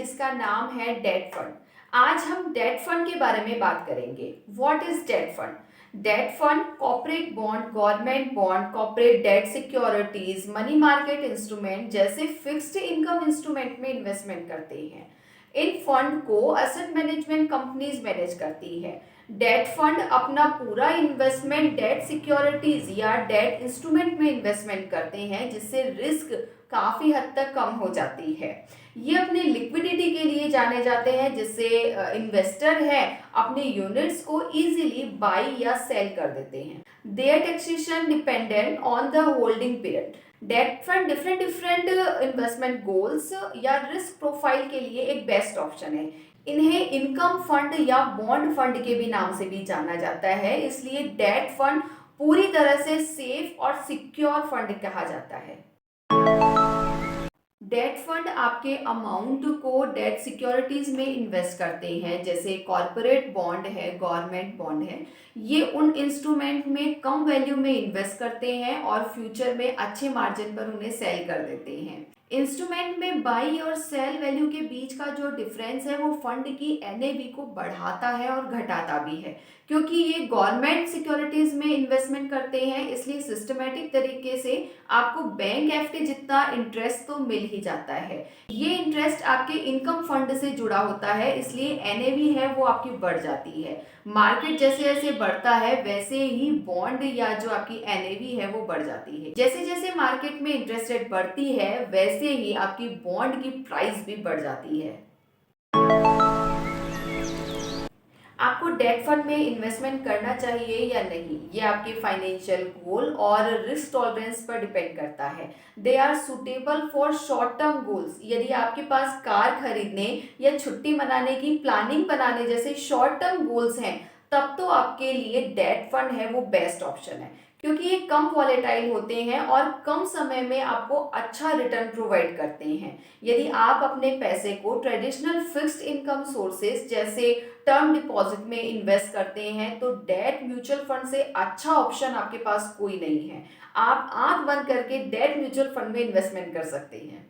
जिसका नाम है डेट फंड। आज हम डेट फंड के बारे में बात करेंगे। What is debt fund? Debt fund corporate bond, government bond, corporate debt securities, money market instrument जैसे फिक्स्ड इनकम इंस्ट्रूमेंट में इन्वेस्टमेंट करते हैं। इन फंड को एसेट मैनेजमेंट कंपनीज मैनेज करती है। डेट फंड अपना पूरा इन्वेस्टमेंट डेट सिक्योरिटीज या डेट इंस्ट्रूमेंट में इन्वेस्टमेंट करते हैं, जिससे रिस्क काफ़ी हद तक कम हो जाती है। ये अपने लिक्विडिटी के लिए जाने जाते हैं, जिससे इन्वेस्टर है अपने यूनिट्स को इजीली बाई या सेल कर देते हैं। Their taxation dependent on the holding period. Debt fund different different investment goals या रिस्क प्रोफाइल के लिए एक बेस्ट ऑप्शन है। इन्हें इनकम फंड या बॉन्ड फंड के भी नाम से भी जाना जाता है, इसलिए डेट फंड पूरी तरह से सेफ और सिक्योर फंड कहा जाता है। डेट फंड आपके अमाउंट को डेट सिक्योरिटीज में इन्वेस्ट करते हैं, जैसे कॉरपोरेट बॉन्ड है, गवर्नमेंट बॉन्ड है। ये उन इंस्ट्रूमेंट में कम वैल्यू में इन्वेस्ट करते हैं और फ्यूचर में अच्छे मार्जिन पर उन्हें सेल कर देते हैं। इंस्ट्रूमेंट में बाई और सेल वैल्यू के बीच का जो डिफरेंस है वो फंड की एनएवी को बढ़ाता है और घटाता भी है। क्योंकि ये गवर्नमेंट सिक्योरिटीज में इन्वेस्टमेंट करते हैं, इसलिए सिस्टमेटिक तरीके से आपको बैंक एफडी जितना इंटरेस्ट तो मिल ही जाता है। ये इंटरेस्ट आपके इनकम फंड से जुड़ा होता है, इसलिए एनएवी है वो आपकी बढ़ जाती है। मार्केट जैसे जैसे बढ़ता है वैसे ही बॉन्ड या जो आपकी एनएवी है वो बढ़ जाती है। जैसे जैसे मार्केट में इंटरेस्ट रेट बढ़ती है वैसे ही आपकी बॉन्ड की प्राइस भी बढ़ जाती है। आपको डेट फंड में इन्वेस्टमेंट करना चाहिए या नहीं, ये आपके फाइनेंशियल गोल और रिस्क टॉलरेंस पर डिपेंड करता है। They are suitable for short term goals. यदि आपके पास कार खरीदने या छुट्टी मनाने की प्लानिंग बनाने जैसे शॉर्ट टर्म गोल्स हैं, तब तो आपके लिए डेट फंड है वो बेस्ट ऑप्शन है, क्योंकि ये कम वॉलेटाइल होते हैं और कम समय में आपको अच्छा रिटर्न प्रोवाइड करते हैं। यदि आप अपने पैसे को ट्रेडिशनल फिक्स्ड इनकम सोर्सेज जैसे टर्म डिपॉजिट में इन्वेस्ट करते हैं तो डेट म्यूचुअल फंड से अच्छा ऑप्शन आपके पास कोई नहीं है। आप आंख बंद करके डेट म्यूचुअल फंड में इन्वेस्टमेंट कर सकते हैं।